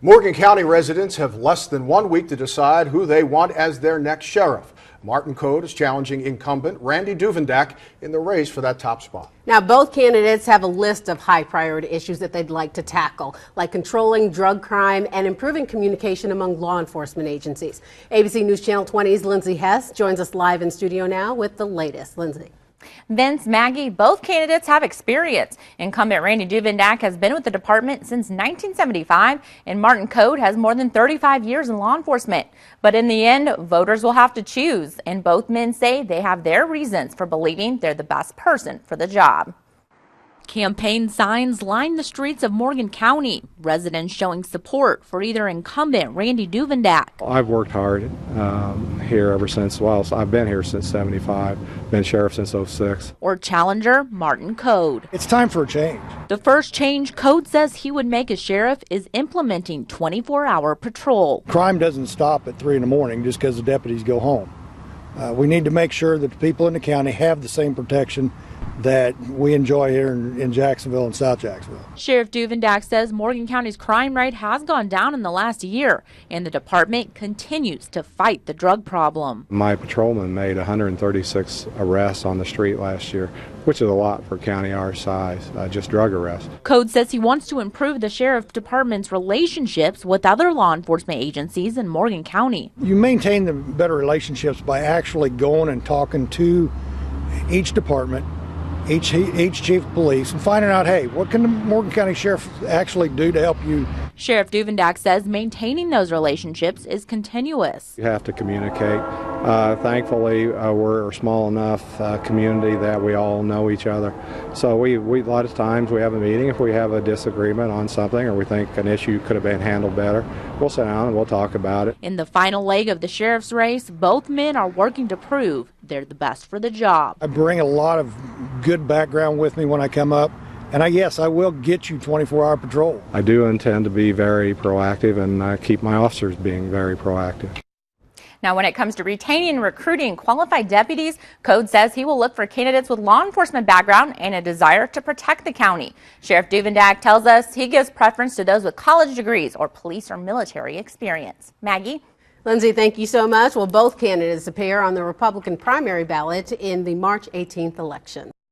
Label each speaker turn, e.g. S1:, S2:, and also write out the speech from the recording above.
S1: Morgan County residents have less than 1 week to decide who they want as their next sheriff. Martin Code is challenging incumbent Randy Duvendak in the race for that top spot.
S2: Now, both candidates have a list of high priority issues that they'd like to tackle, like controlling drug crime and improving communication among law enforcement agencies. ABC News Channel 20's Lindsay Hess joins us live in studio now with the latest. Lindsay.
S3: Vince, Maggie, both candidates have experience. Incumbent Randy Duvendak has been with the department since 1975, and Martin Code has more than 35 years in law enforcement. But in the end, voters will have to choose, and both men say they have their reasons for believing they're the best person for the job. Campaign signs line the streets of Morgan County, residents showing support for either incumbent Randy Duvendak.
S4: I've worked hard here ever since, I've been here since 75, been sheriff since 06.
S3: Or challenger Martin Code.
S5: It's time for a change.
S3: The first change Code says he would make as sheriff is implementing 24-hour patrol.
S5: Crime doesn't stop at 3 in the morning just because the deputies go home. We need to make sure that the people in the county have the same protection that we enjoy here in Jacksonville and South Jacksonville.
S3: Sheriff Duvendak says Morgan County's crime rate has gone down in the last year, and the department continues to fight the drug problem.
S4: My patrolman made 136 arrests on the street last year, which is a lot for a county our size, just drug arrests.
S3: Code says he wants to improve the sheriff department's relationships with other law enforcement agencies in Morgan County.
S5: You maintain the better relationships by actually going and talking to each department, each chief of police, and finding out, hey, what can the Morgan County Sheriff actually do to help you?
S3: Sheriff Duvendak says maintaining those relationships is continuous.
S4: You have to communicate. Thankfully, we're a small enough community that we all know each other. So we a lot of times we have a meeting if we have a disagreement on something or we think an issue could have been handled better. We'll sit down and we'll talk about it.
S3: In the final leg of the sheriff's race, both men are working to prove they're the best for the job.
S5: I bring a lot of good background with me when I come up. And yes, I will get you 24-hour patrol.
S4: I do intend to be very proactive and keep my officers being very proactive.
S3: Now, when it comes to retaining and recruiting qualified deputies, Code says he will look for candidates with law enforcement background and a desire to protect the county. Sheriff Duvendak tells us he gives preference to those with college degrees or police or military experience. Maggie?
S2: Lindsay, thank you so much. Well, both candidates appear on the Republican primary ballot in the March 18th election.